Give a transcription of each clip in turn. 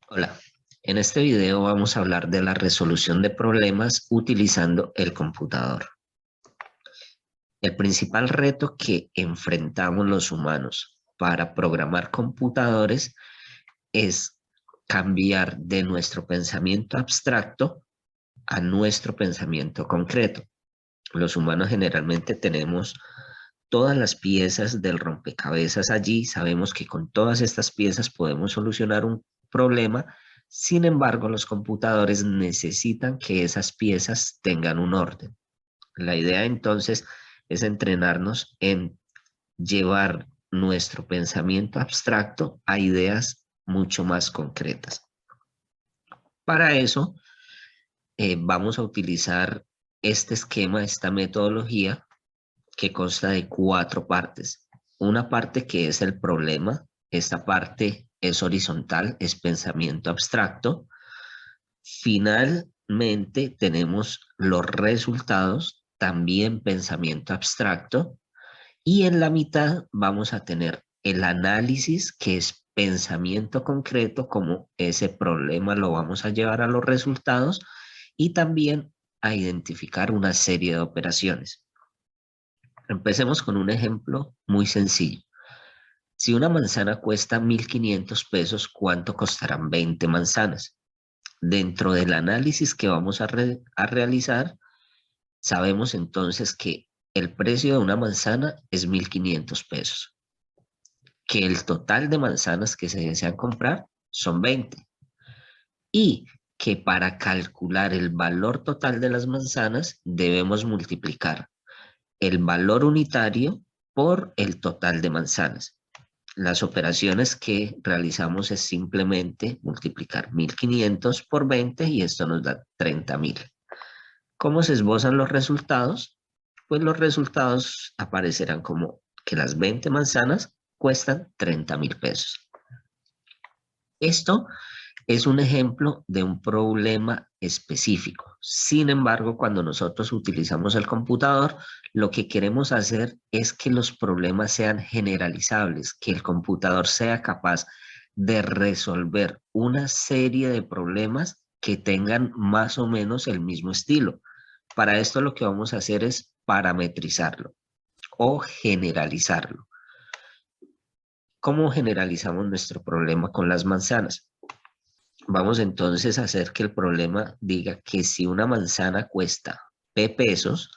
Hola, en este video vamos a hablar de la resolución de problemas utilizando el computador. El principal reto que enfrentamos los humanos para programar computadores es cambiar de nuestro pensamiento abstracto a nuestro pensamiento concreto. Los humanos generalmente tenemos todas las piezas del rompecabezas allí, sabemos que con todas estas piezas podemos solucionar un problema. Sin embargo, los computadores necesitan que esas piezas tengan un orden. La idea entonces es entrenarnos en llevar nuestro pensamiento abstracto a ideas mucho más concretas. Para eso, vamos a utilizar este esquema, esta metodología que consta de 4 partes. Una parte que es el problema, esta parte es horizontal, es pensamiento abstracto. Finalmente tenemos los resultados, también pensamiento abstracto. Y en la mitad vamos a tener el análisis, que es pensamiento concreto, como ese problema lo vamos a llevar a los resultados y también a identificar una serie de operaciones. Empecemos con un ejemplo muy sencillo. Si una manzana cuesta 1.500 pesos, ¿cuánto costarán 20 manzanas? Dentro del análisis que vamos a realizar, sabemos entonces que el precio de una manzana es 1.500 pesos, que el total de manzanas que se desean comprar son 20 y que para calcular el valor total de las manzanas debemos multiplicar el valor unitario por el total de manzanas. Las operaciones que realizamos es simplemente multiplicar 1.500 por 20 y esto nos da 30.000. ¿Cómo se esbozan los resultados? Pues los resultados aparecerán como que las 20 manzanas cuestan 30.000 pesos. Esto es un ejemplo de un problema específico. Sin embargo, cuando nosotros utilizamos el computador, lo que queremos hacer es que los problemas sean generalizables, que el computador sea capaz de resolver una serie de problemas que tengan más o menos el mismo estilo. Para esto lo que vamos a hacer es parametrizarlo o generalizarlo. ¿Cómo generalizamos nuestro problema con las manzanas? Vamos entonces a hacer que el problema diga que si una manzana cuesta P pesos,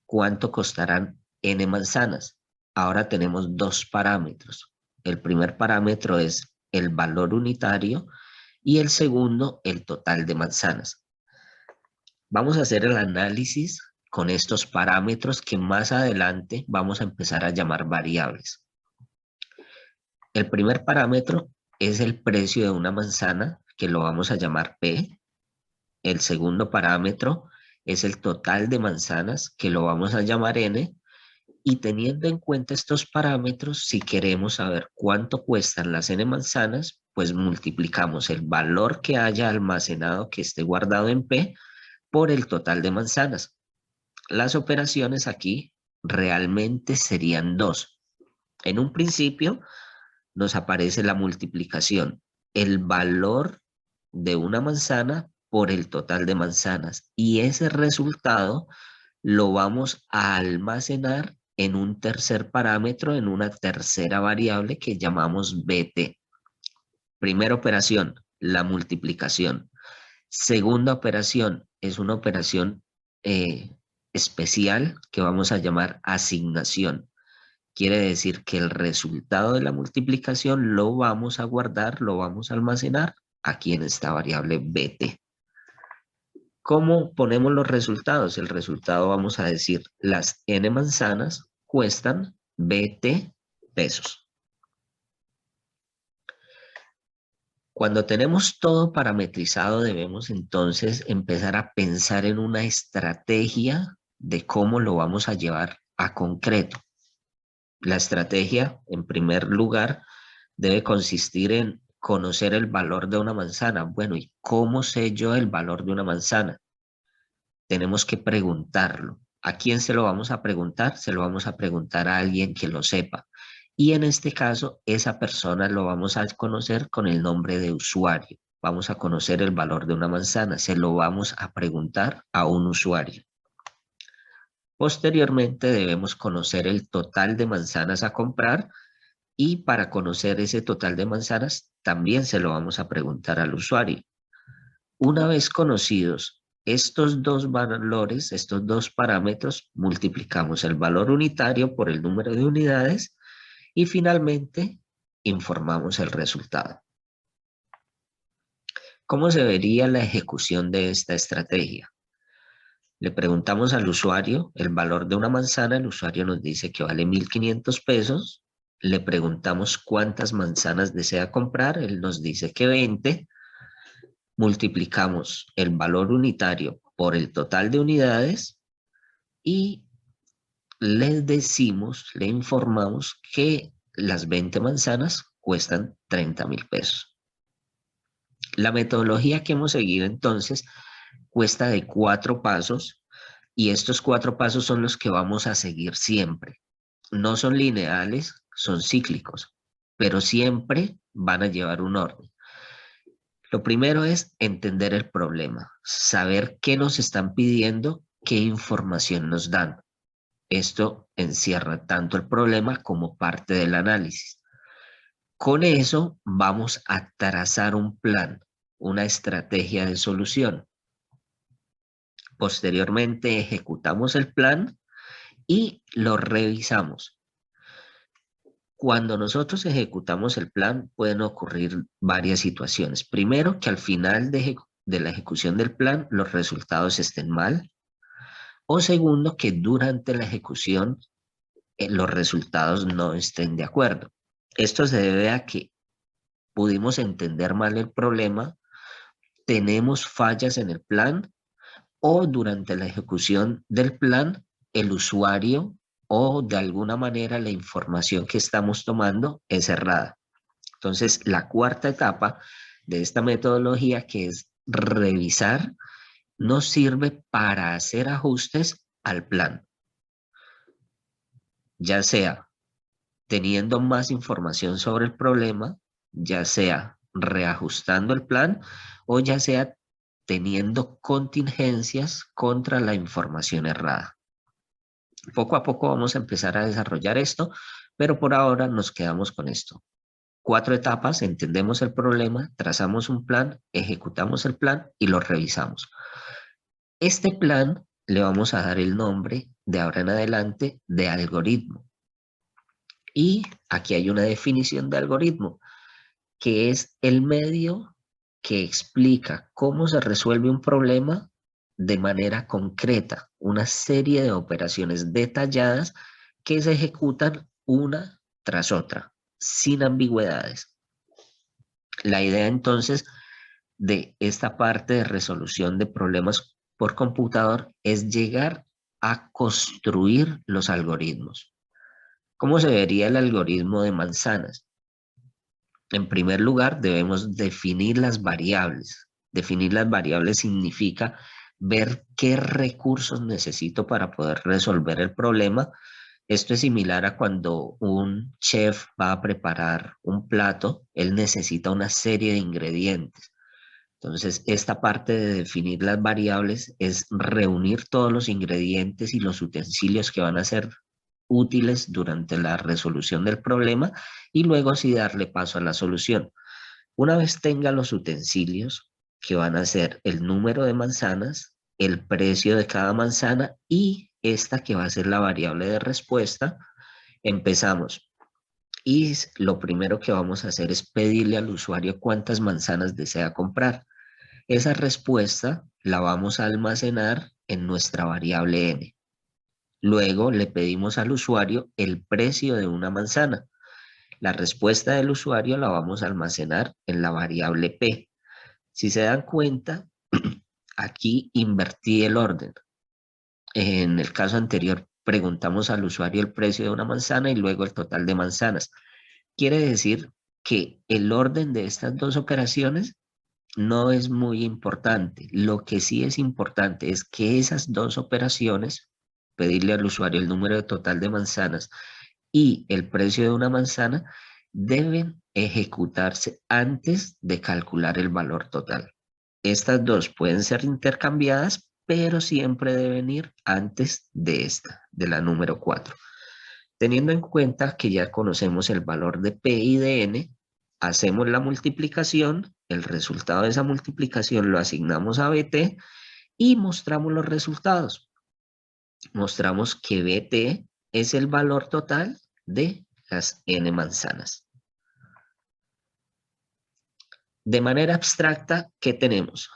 ¿cuánto costarán N manzanas? Ahora tenemos 2 parámetros. El primer parámetro es el valor unitario y el segundo, el total de manzanas. Vamos a hacer el análisis con estos parámetros que más adelante vamos a empezar a llamar variables. El primer parámetro es el precio de una manzana, que lo vamos a llamar P. El segundo parámetro es el total de manzanas, que lo vamos a llamar N. Y teniendo en cuenta estos parámetros, si queremos saber cuánto cuestan las N manzanas, pues multiplicamos el valor que haya almacenado que esté guardado en P por el total de manzanas. Las operaciones aquí realmente serían 2. En un principio nos aparece la multiplicación, el valor de una manzana por el total de manzanas, y ese resultado lo vamos a almacenar en un tercer parámetro, en una tercera variable que llamamos BT. Primera operación, la multiplicación. Segunda operación es una operación especial que vamos a llamar asignación. Quiere decir que el resultado de la multiplicación lo vamos a guardar, lo vamos a almacenar aquí en esta variable BT. ¿Cómo ponemos los resultados? El resultado vamos a decir, las N manzanas cuestan BT pesos. Cuando tenemos todo parametrizado, debemos entonces empezar a pensar en una estrategia de cómo lo vamos a llevar a concreto. La estrategia, en primer lugar, debe consistir en conocer el valor de una manzana. Bueno, ¿y cómo sé yo el valor de una manzana? Tenemos que preguntarlo. ¿A quién se lo vamos a preguntar? Se lo vamos a preguntar a alguien que lo sepa. Y en este caso, esa persona lo vamos a conocer con el nombre de usuario. vamos a conocer el valor de una manzana, se lo vamos a preguntar a un usuario. Posteriormente debemos conocer el total de manzanas a comprar y para conocer ese total de manzanas también se lo vamos a preguntar al usuario. Una vez conocidos estos dos valores, estos dos parámetros, multiplicamos el valor unitario por el número de unidades y finalmente informamos el resultado. ¿Cómo se vería la ejecución de esta estrategia? Le preguntamos al usuario el valor de una manzana, el usuario nos dice que vale 1.500 pesos, le preguntamos cuántas manzanas desea comprar, él nos dice que 20, multiplicamos el valor unitario por el total de unidades y les decimos, le informamos que las 20 manzanas cuestan 30.000 pesos. La metodología que hemos seguido entonces cuesta de 4 pasos y estos 4 pasos son los que vamos a seguir siempre. No son lineales, son cíclicos, pero siempre van a llevar un orden. Lo primero es entender el problema, saber qué nos están pidiendo, qué información nos dan. Esto encierra tanto el problema como parte del análisis. Con eso vamos a trazar un plan, una estrategia de solución. Posteriormente ejecutamos el plan y lo revisamos. Cuando nosotros ejecutamos el plan pueden ocurrir varias situaciones. Primero, que al final de la ejecución del plan los resultados estén mal. O segundo, que durante la ejecución los resultados no estén de acuerdo. Esto se debe a que pudimos entender mal el problema, tenemos fallas en el plan o durante la ejecución del plan el usuario o de alguna manera la información que estamos tomando es errada. Entonces, la cuarta etapa de esta metodología, que es revisar, nos sirve para hacer ajustes al plan, ya sea teniendo más información sobre el problema, ya sea reajustando el plan o ya sea teniendo contingencias contra la información errada. Poco a poco vamos a empezar a desarrollar esto, pero por ahora nos quedamos con esto. 4 etapas, entendemos el problema, trazamos un plan, ejecutamos el plan y lo revisamos. Este plan le vamos a dar el nombre de ahora en adelante de algoritmo. Y aquí hay una definición de algoritmo, que es el medio que explica cómo se resuelve un problema de manera concreta, una serie de operaciones detalladas que se ejecutan una tras otra, sin ambigüedades. La idea entonces de esta parte de resolución de problemas por computador es llegar a construir los algoritmos. ¿Cómo se vería el algoritmo de manzanas? En primer lugar, debemos definir las variables. Definir las variables significa ver qué recursos necesito para poder resolver el problema. Esto es similar a cuando un chef va a preparar un plato, él necesita una serie de ingredientes. Entonces, esta parte de definir las variables es reunir todos los ingredientes y los utensilios que van a ser útiles durante la resolución del problema y luego sí darle paso a la solución. Una vez tenga los utensilios, que van a ser el número de manzanas, el precio de cada manzana y esta que va a ser la variable de respuesta, empezamos. Y lo primero que vamos a hacer es pedirle al usuario cuántas manzanas desea comprar. Esa respuesta la vamos a almacenar en nuestra variable n. Luego le pedimos al usuario el precio de una manzana. La respuesta del usuario la vamos a almacenar en la variable p. Si se dan cuenta, aquí invertí el orden. En el caso anterior preguntamos al usuario el precio de una manzana y luego el total de manzanas. Quiere decir que el orden de estas dos operaciones no es muy importante. Lo que sí es importante es que esas dos operaciones, pedirle al usuario el número total de manzanas y el precio de una manzana, deben ejecutarse antes de calcular el valor total. Estas dos pueden ser intercambiadas, pero siempre deben ir antes de esta, de la número 4. Teniendo en cuenta que ya conocemos el valor de P y de N, hacemos la multiplicación, el resultado de esa multiplicación lo asignamos a BT y mostramos los resultados. Mostramos que BT es el valor total de las N manzanas. De manera abstracta, ¿qué tenemos?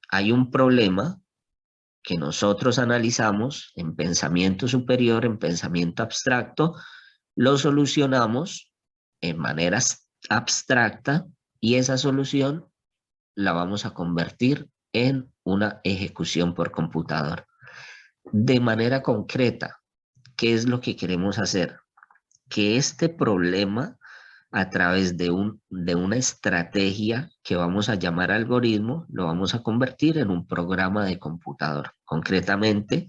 Hay un problema que nosotros analizamos en pensamiento superior, en pensamiento abstracto, lo solucionamos en manera abstracta y esa solución la vamos a convertir en una ejecución por computador. De manera concreta, ¿qué es lo que queremos hacer? Que este problema, a través de una estrategia que vamos a llamar algoritmo, lo vamos a convertir en un programa de computador. Concretamente,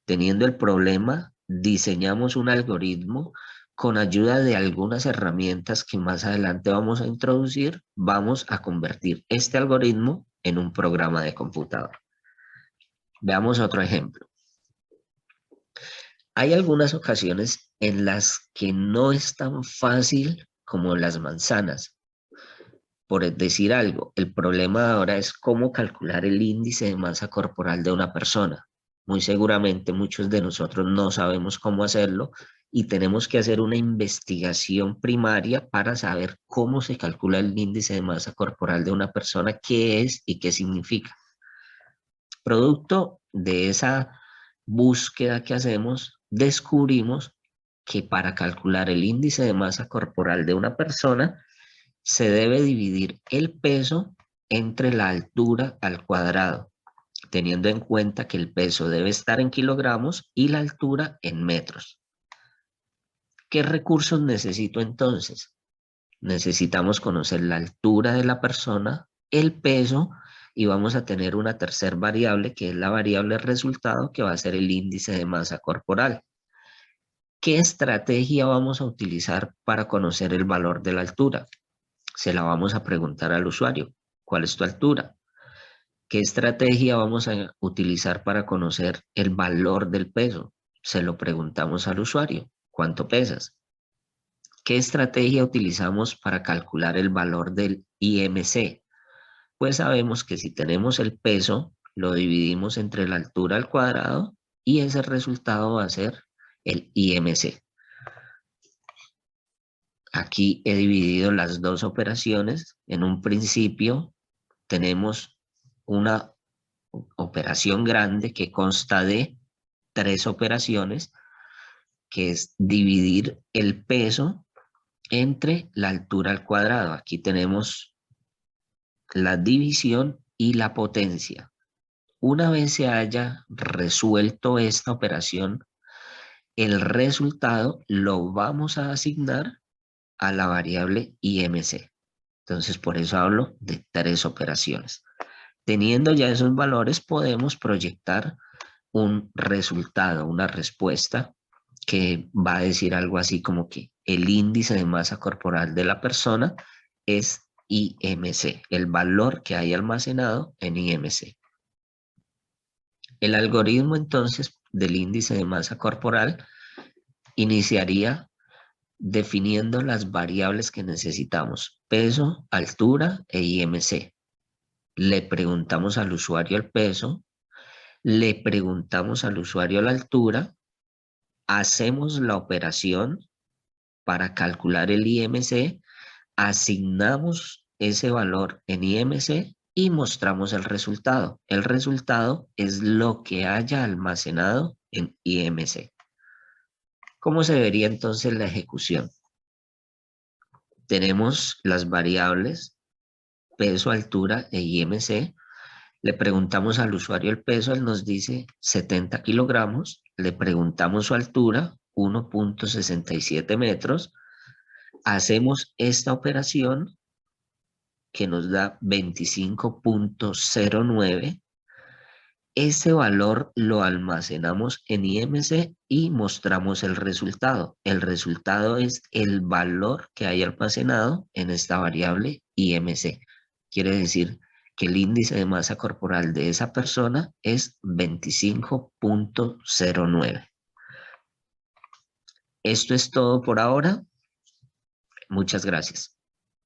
teniendo el problema, diseñamos un algoritmo con ayuda de algunas herramientas que más adelante vamos a introducir, vamos a convertir este algoritmo en un programa de computador. Veamos otro ejemplo. Hay algunas ocasiones en las que no es tan fácil como las manzanas. Por decir algo, el problema ahora es cómo calcular el índice de masa corporal de una persona. Muy seguramente muchos de nosotros no sabemos cómo hacerlo y tenemos que hacer una investigación primaria para saber cómo se calcula el índice de masa corporal de una persona, qué es y qué significa. Producto de esa búsqueda que hacemos, descubrimos que para calcular el índice de masa corporal de una persona se debe dividir el peso entre la altura al cuadrado, teniendo en cuenta que el peso debe estar en kilogramos y la altura en metros. ¿Qué recursos necesito entonces? Necesitamos conocer la altura de la persona, el peso, y vamos a tener una tercera variable que es la variable resultado, que va a ser el índice de masa corporal. ¿Qué estrategia vamos a utilizar para conocer el valor de la altura? Se la vamos a preguntar al usuario. ¿Cuál es tu altura? ¿Qué estrategia vamos a utilizar para conocer el valor del peso? Se lo preguntamos al usuario. ¿Cuánto pesas? ¿Qué estrategia utilizamos para calcular el valor del IMC? Pues sabemos que si tenemos el peso, lo dividimos entre la altura al cuadrado y ese resultado va a ser el IMC. Aquí he dividido las dos operaciones. En un principio tenemos una operación grande que consta de 3 operaciones, que es dividir el peso entre la altura al cuadrado. Aquí tenemos la división y la potencia. Una vez se haya resuelto esta operación, el resultado lo vamos a asignar a la variable IMC. Entonces, por eso hablo de 3 operaciones. Teniendo ya esos valores, podemos proyectar un resultado, una respuesta que va a decir algo así como que el índice de masa corporal de la persona es IMC, el valor que hay almacenado en IMC. El algoritmo entonces del índice de masa corporal iniciaría definiendo las variables que necesitamos: peso, altura e IMC. Le preguntamos al usuario el peso, le preguntamos al usuario la altura, hacemos la operación para calcular el IMC, asignamos ese valor en IMC y mostramos el resultado. El resultado es lo que haya almacenado en IMC. ¿Cómo se vería entonces la ejecución? Tenemos las variables peso, altura e IMC. Le preguntamos al usuario el peso, él nos dice 70 kilogramos. Le preguntamos su altura, 1.67 metros. Hacemos esta operación que nos da 25.09 ese valor lo almacenamos en IMC y mostramos el resultado. El resultado es el valor que hay almacenado en esta variable IMC. Quiere decir que el índice de masa corporal de esa persona es 25.09. Esto es todo por ahora. Muchas gracias.